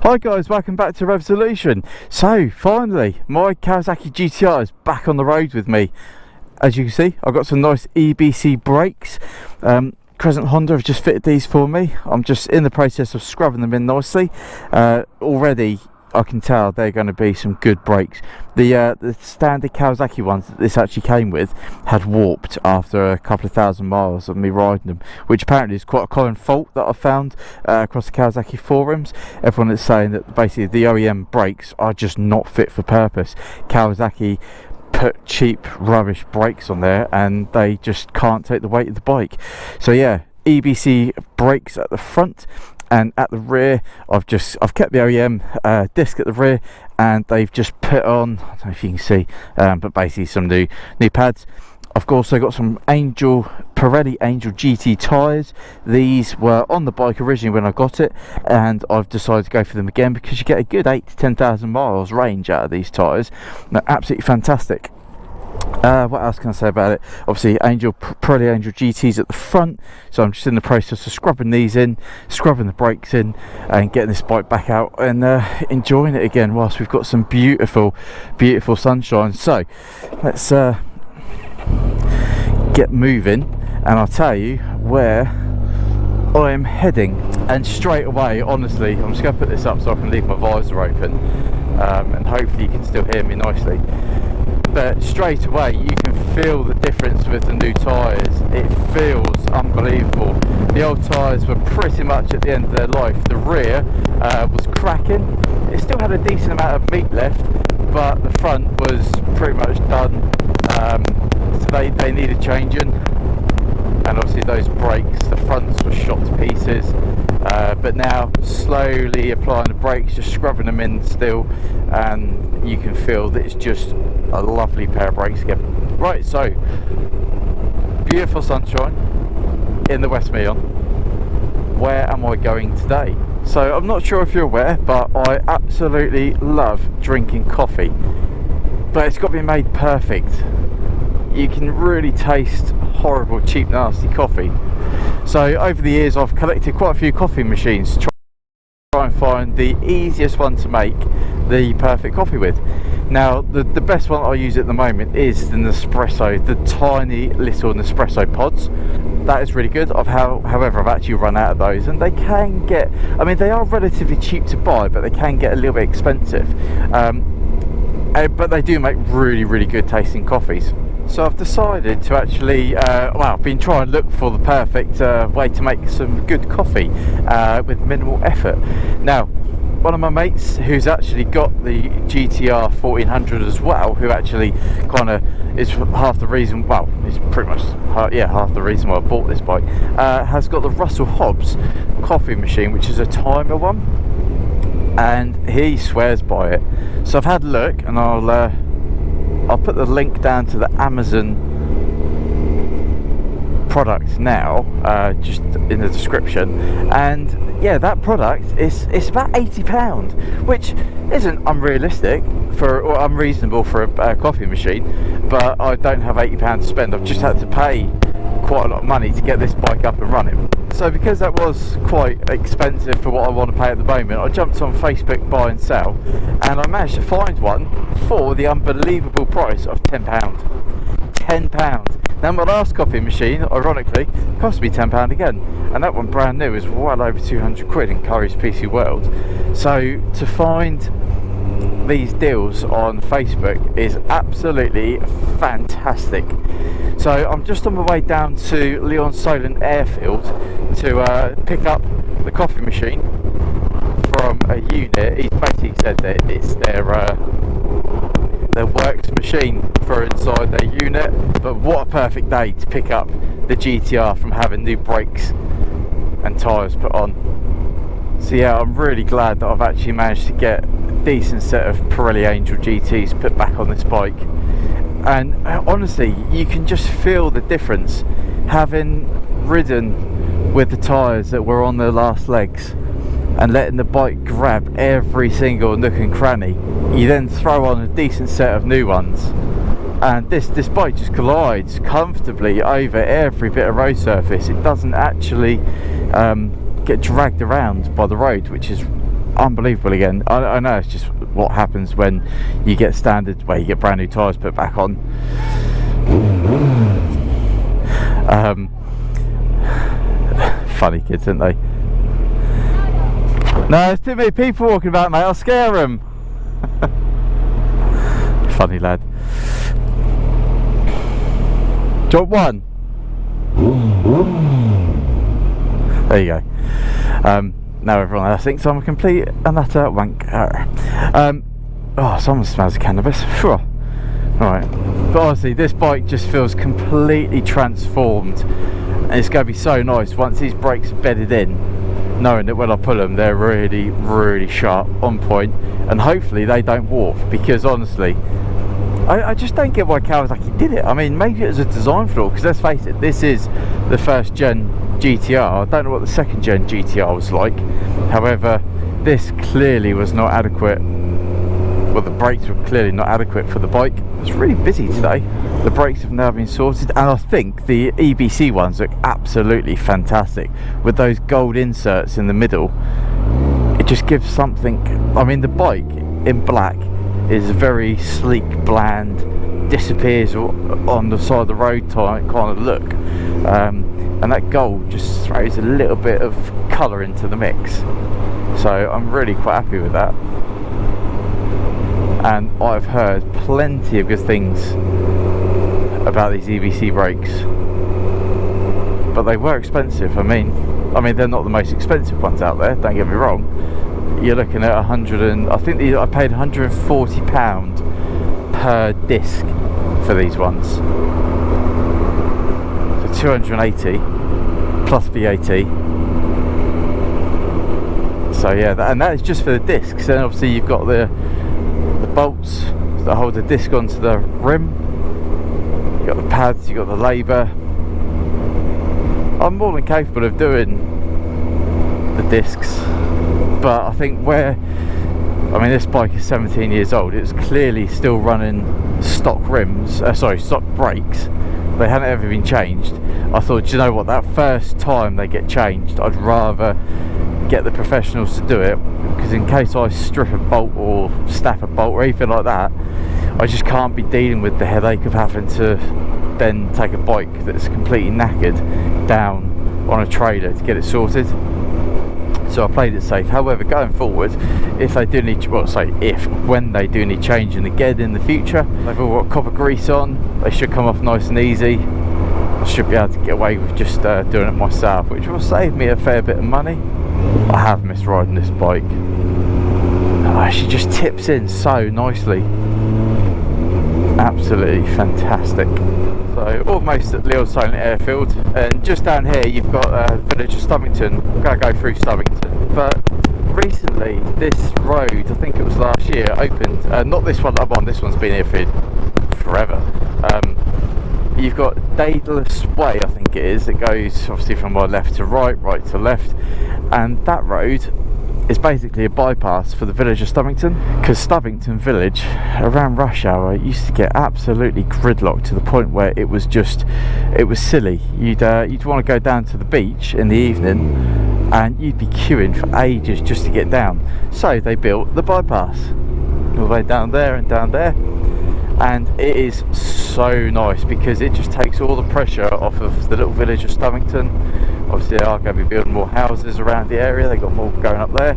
Hi guys, welcome back to Resolution. So finally my Kawasaki GTR is back on the road with me. As you can see, I've got some nice EBC brakes. Crescent Honda have just fitted these for me. I'm just in the process of scrubbing them in nicely. Already I can tell they're going to be some good brakes. The standard Kawasaki ones that this actually came with had warped after a couple of thousand miles of me riding them, which apparently is quite a common fault that I've found across the Kawasaki forums. Everyone is saying that basically the OEM brakes are just not fit for purpose. Kawasaki put cheap rubbish brakes on there and they just can't take the weight of the bike. So yeah, EBC brakes at the front. And at the rear, I've kept the OEM disc at the rear, and they've just put on, I don't know if you can see, but basically some new pads. I've also got some Pirelli Angel GT tyres. These were on the bike originally when I got it, and I've decided to go for them again because you get a good 8,000 to 10,000 miles range out of these tyres. They're absolutely fantastic. What else can I say about it? Obviously Pirelli Angel GTs at the front, so I'm just in the process of scrubbing these in, scrubbing the brakes in, and getting this bike back out and enjoying it again whilst we've got some beautiful sunshine. So let's get moving and I'll tell you where I am heading. And straight away, honestly, I'm just going to put this up so I can leave my visor open, and hopefully you can still hear me nicely. But straight away you can feel the difference with the new tyres. It feels unbelievable. The old tyres were pretty much at the end of their life. The rear was cracking. It still had a decent amount of meat left, but the front was pretty much done. So they needed changing. And obviously those brakes, the fronts were shot to pieces. But now slowly applying the brakes, just scrubbing them in still, and you can feel that it's just a lovely pair of brakes again. Right, so beautiful sunshine in the West Meon. Where am I going today? So I'm not sure if you're aware, but I absolutely love drinking coffee, but it's got to be made perfect. You can really taste horrible, cheap, nasty coffee. So over the years I've collected quite a few coffee machines to try and find the easiest one to make the perfect coffee with. Now the best one I use at the moment is the Nespresso, the tiny little Nespresso pods. That is really good. However, I've actually run out of those, and they can get, I mean, they are relatively cheap to buy, but they can get a little bit expensive. But they do make really good tasting coffees. So I've decided to actually, I've been trying to look for the perfect way to make some good coffee with minimal effort. Now, one of my mates who's actually got the GTR 1400 as well, who actually kind of is half the reason, well, it's pretty much half the reason why I bought this bike, has got the Russell Hobbs coffee machine, which is a timer one, and he swears by it. So I've had a look, and I'll put the link down to the Amazon product now, just in the description. And yeah, that product it's about £80, which isn't unrealistic or unreasonable for a coffee machine, but I don't have £80 to spend. I've just had to pay quite a lot of money to get this bike up and running. So because that was quite expensive for what I want to pay at the moment, I jumped on Facebook buy and sell, and I managed to find one for the unbelievable price of £10. £10. Now my last coffee machine, ironically, cost me £10 again, and that one brand new is well over 200 quid in Curry's PC World. So to find these deals on Facebook is absolutely fantastic. So I'm just on my way down to Leon Solent Airfield to pick up the coffee machine from a unit. He basically said that it's their works machine for inside their unit, but what a perfect day to pick up the GTR from having new brakes and tyres put on. So yeah, I'm really glad that I've actually managed to get a decent set of Pirelli Angel GTs put back on this bike. And honestly, you can just feel the difference having ridden with the tyres that were on their last legs and letting the bike grab every single nook and cranny. You then throw on a decent set of new ones, and this bike just glides comfortably over every bit of road surface. It doesn't actually get dragged around by the road, which is unbelievable again. I know it's just what happens when you get standard, where you get brand new tyres put back on. Funny kids, aren't they? No, there's too many people walking about, mate. I'll scare them. Funny lad. Drop one. There you go. Now everyone else thinks I'm a complete and utter wanker. Oh, someone smells of cannabis. Right. But honestly, this bike just feels completely transformed, and it's going to be so nice once these brakes are bedded in, knowing that when I pull them, they're really, really sharp, on point, and hopefully they don't warp. Because honestly, I just don't get why Kawasaki did it. I mean, maybe it was a design flaw, because let's face it, this is the first gen GTR. I don't know what the second gen GTR was like. However, this clearly was not adequate. Well, the brakes were clearly not adequate for the bike. It's really busy today. The brakes have now been sorted, and I think the EBC ones look absolutely fantastic with those gold inserts in the middle. It just gives something. I mean, the bike in black is very sleek, bland, disappears on the side of the road type kind of look, and that gold just throws a little bit of colour into the mix. So I'm really quite happy with that. And I've heard plenty of good things about these EBC brakes, but they were expensive. I mean they're not the most expensive ones out there, don't get me wrong. You're looking at I think I paid £140 per disc for these ones, so 280 plus VAT. So yeah, and that is just for the discs. Then obviously you've got the bolts that hold the disc onto the rim, you've got the pads, you've got the labour. I'm more than capable of doing the discs, but I think this bike is 17 years old, it's clearly still running stock rims, stock brakes. They hadn't ever been changed. I thought, do you know what, that first time they get changed, I'd rather get the professionals to do it, because in case I strip a bolt or snap a bolt or anything like that, I just can't be dealing with the headache of having to then take a bike that's completely knackered down on a trailer to get it sorted. So I played it safe. However, going forward, if they do need, when they do need changing again in the future, they've all got copper grease on, they should come off nice and easy. I should be able to get away with just doing it myself, which will save me a fair bit of money. I have missed riding this bike. She just tips in so nicely. Absolutely fantastic. So almost at the old Silent Airfield, and just down here you've got village of Stubbington. I'm going to go through Stubbington, but recently this road, I think it was last year, opened. Not this one that I'm on, this one's been here for forever. You've got Daedalus Way, I think it is, that goes obviously from my left to right, right to left, and that road is basically a bypass for the village of Stubbington, because Stubbington village around rush hour used to get absolutely gridlocked to the point where it was silly. You'd want to go down to the beach in the evening and you'd be queuing for ages just to get down. So they built the bypass all the way down there and down there, and it is so nice because it just takes all the pressure off of the little village of Stubbington. Obviously they are going to be building more houses around the area, they've got more going up there.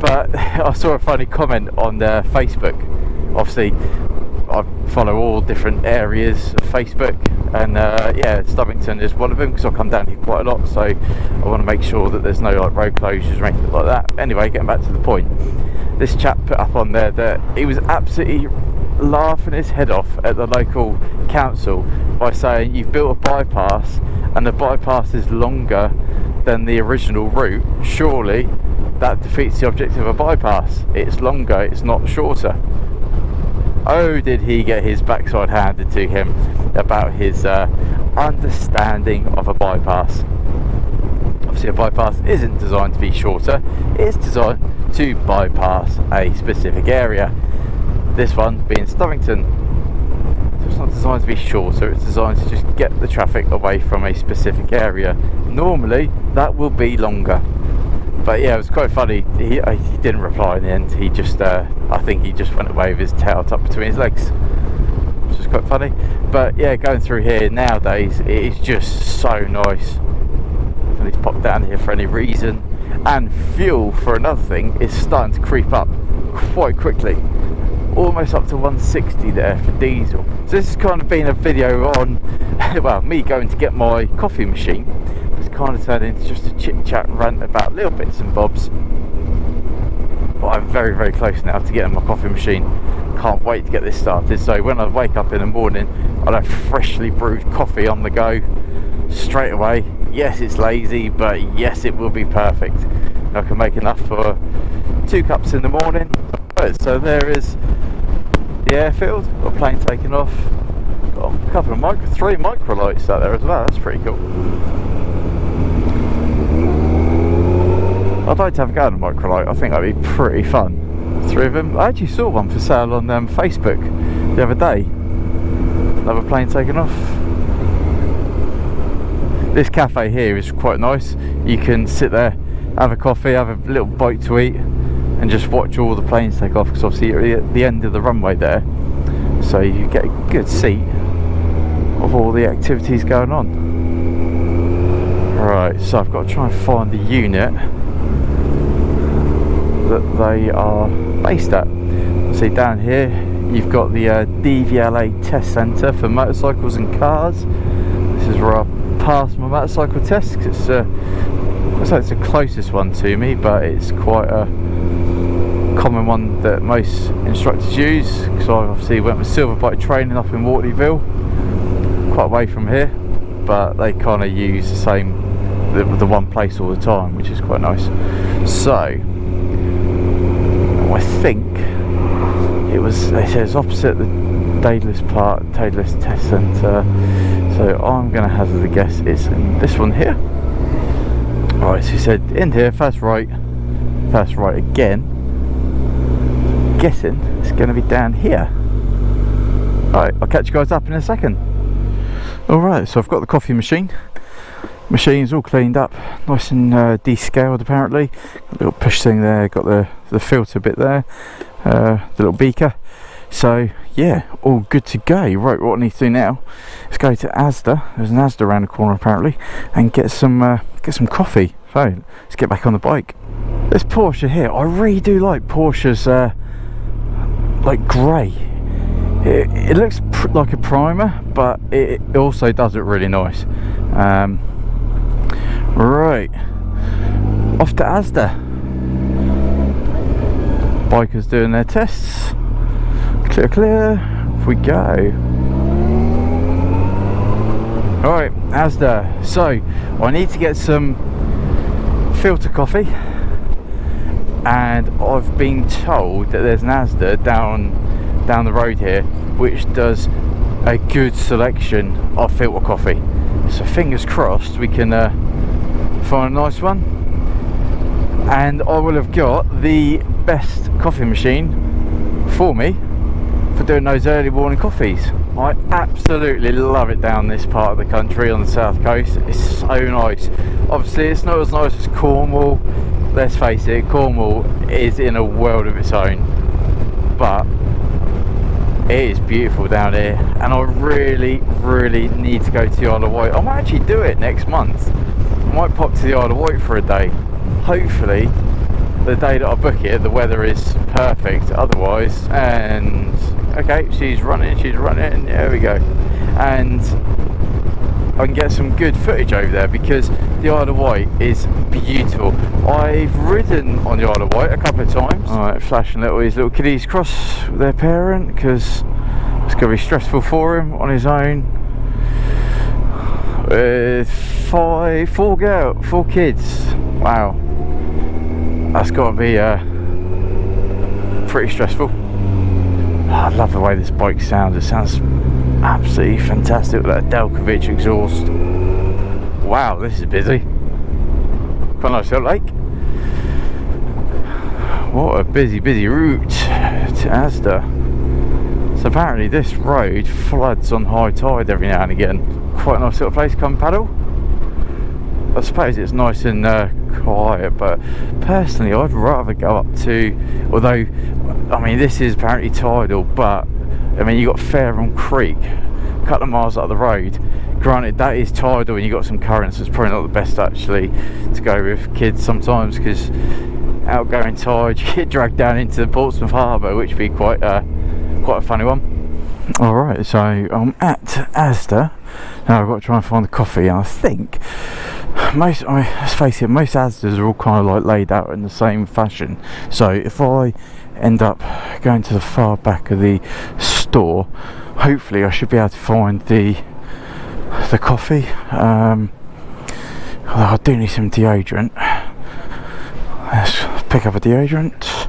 But I saw a funny comment on Facebook. Obviously I follow all different areas of Facebook, and yeah, Stubbington is one of them because I come down here quite a lot, so I want to make sure that there's no like road closures or anything like that. Anyway, getting back to the point, this chap put up on there that he was absolutely laughing his head off at the local council by saying, you've built a bypass and the bypass is longer than the original route, surely that defeats the object of a bypass. It's longer, it's not shorter. Oh, did he get his backside handed to him about his understanding of a bypass. Obviously a bypass isn't designed to be shorter, it's designed to bypass a specific area. This one being Stubbington, so it's not designed to be shorter, it's designed to just get the traffic away from a specific area. Normally that will be longer. But yeah, it was quite funny. He didn't reply in the end. He just, I think he just went away with his tail tucked between his legs, which is quite funny. But yeah, going through here nowadays, it is just so nice. Please pop down here for any reason. And fuel, for another thing, is starting to creep up quite quickly. Almost up to 160 there for diesel. So this has kind of been a video on, well, me going to get my coffee machine. It's kind of turned into just a chit chat rant about little bits and bobs. But I'm very, very close now to getting my coffee machine. Can't wait to get this started. So when I wake up in the morning, I'll have freshly brewed coffee on the go straight away. Yes, it's lazy, but yes, it will be perfect. I can make enough for 2 cups in the morning. So there is the airfield, got a plane taking off, got a couple of 3 microlights out there as well. That's pretty cool. I'd like to have a go at a microlight. I think that'd be pretty fun. 3 of them. I actually saw one for sale on Facebook the other day. Another plane taking off. This cafe here is quite nice. You can sit there, have a coffee, have a little bite to eat, and just watch all the planes take off, because obviously you're at the end of the runway there, so you get a good seat of all the activities going on. Right, so I've got to try and find the unit that they are based at. See, down here you've got the DVLA test centre for motorcycles and cars. This is where I passed my motorcycle test, because it's the closest one to me, but it's quite a common one that most instructors use, because I obviously went with Silverbike training up in Waterloo, quite away from here, but they kind of use the one place all the time, which is quite nice. So I think it says opposite the Daedalus Test Centre, so I'm going to hazard a guess it's in this one here. Alright, so he said in here, first right again. Guessing it's going to be down here. Alright, I'll catch you guys up in a second. Alright, so I've got the coffee machine. Machine's all cleaned up, nice and descaled apparently. A little push thing there, got the filter bit there, the little beaker. So yeah, all good to go. Right, what I need to do now is go to Asda. There's an Asda around the corner apparently, and get some coffee. So let's get back on the bike. This Porsche here, I really do like Porsche's like grey. It looks like a primer, but it also does it really nice. Right, off to Asda. Bikers doing their tests. Clear, off we go. Alright, Asda. So I need to get some filter coffee, and I've been told that there's an Asda down the road here which does a good selection of filter coffee. So fingers crossed we can find a nice one, and I will have got the best coffee machine for me for doing those early morning coffees. I absolutely love it down this part of the country on the south coast. It's so nice. Obviously it's not as nice as Cornwall, let's face it, Cornwall is in a world of its own, but it is beautiful down here, and I really need to go to the Isle of Wight. I might actually do it next month. I might pop to the Isle of Wight for a day. Hopefully the day that I book it the weather is perfect, otherwise, and okay, she's running, there we go, and I can get some good footage over there, because the Isle of Wight is beautiful. I've ridden on the Isle of Wight a couple of times. Alright, flashing these little kiddies across with their parent, because it's going to be stressful for him on his own. Four kids. Wow, that's got to be pretty stressful. I love the way this bike sounds. It sounds absolutely fantastic with that Delkovich exhaust. Wow, this is busy. Quite a nice little lake. What a busy route to Asda. So apparently this road floods on high tide every now and again. Quite a nice little place to come paddle. I suppose it's nice and quiet, but personally I'd rather go up to, although I mean this is apparently tidal, but I mean you got Fairham Creek a couple of miles up the road. Granted that is tidal and you got some currents, so it's probably not the best actually to go with kids sometimes, because outgoing tide you get dragged down into the Portsmouth Harbour, which would be quite a funny one. Alright, so I'm at Asda now. I've got to try and find the coffee, and I think let's face it, most Asdas are all kind of like laid out in the same fashion, so if I end up going to the far back of the store, hopefully I should be able to find the coffee. Although I do need some deodorant. Let's pick up a deodorant.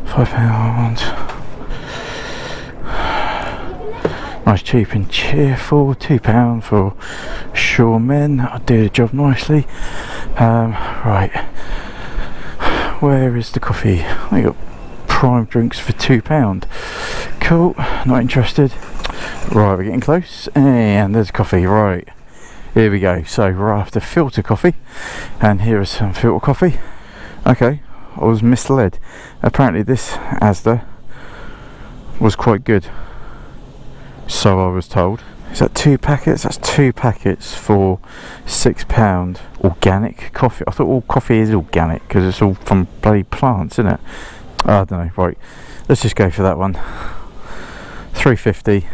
£5. Nice, cheap and cheerful. £2 for Sure Men. I'll do the job nicely. Right, where is the coffee? I got prime drinks for £2. Cool, not interested. Right, we're getting close, and there's coffee. Right, here we go. So we're after filter coffee, and here is some filter coffee. Okay, I was misled. Apparently this Asda was quite good, so I was told. Is that 2 packets? That's 2 packets for £6. Organic coffee. I thought all coffee is organic because it's all from bloody plants, isn't it? I don't know. Right, let's just go for that one. £3.50.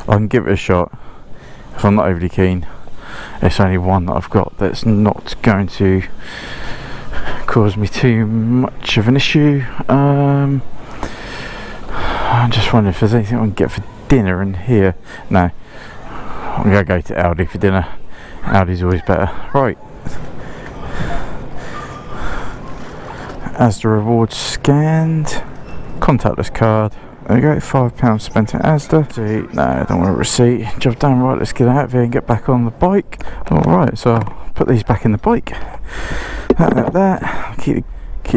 I can give it a shot if I'm not overly keen. It's only one that I've got that's not going to cause me too much of an issue. I'm just wondering if there's anything I can get for dinner in here. No, I'm gonna go to Aldi for dinner. Aldi's always better. Right, Asda rewards scanned, contactless card. There we go, £5 spent at Asda. See, no, I don't want a receipt. Job done. Right, let's get out of here and get back on the bike. Alright, so I'll put these back in the bike. Like that. Keep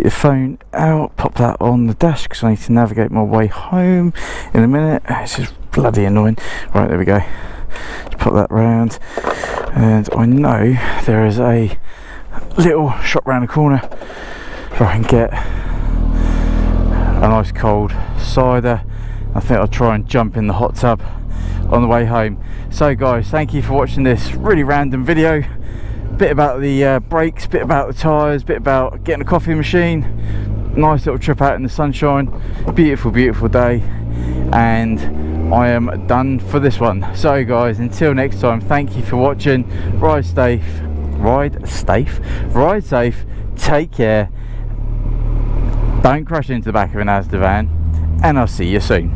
the phone out, pop that on the dash because I need to navigate my way home in a minute. It's just bloody annoying. Right, there we go. Let's put that round. And I know there is a little shop round the corner where I can get a nice cold cider. I think I'll try and jump in the hot tub on the way home. So guys, thank you for watching this really random video. Bit about the brakes, bit about the tyres, bit about getting a coffee machine. Nice little trip out in the sunshine. Beautiful, beautiful day. And I am done for this one. So guys, until next time, thank you for watching. Ride safe, take care. Don't crash into the back of an Asda van, and I'll see you soon.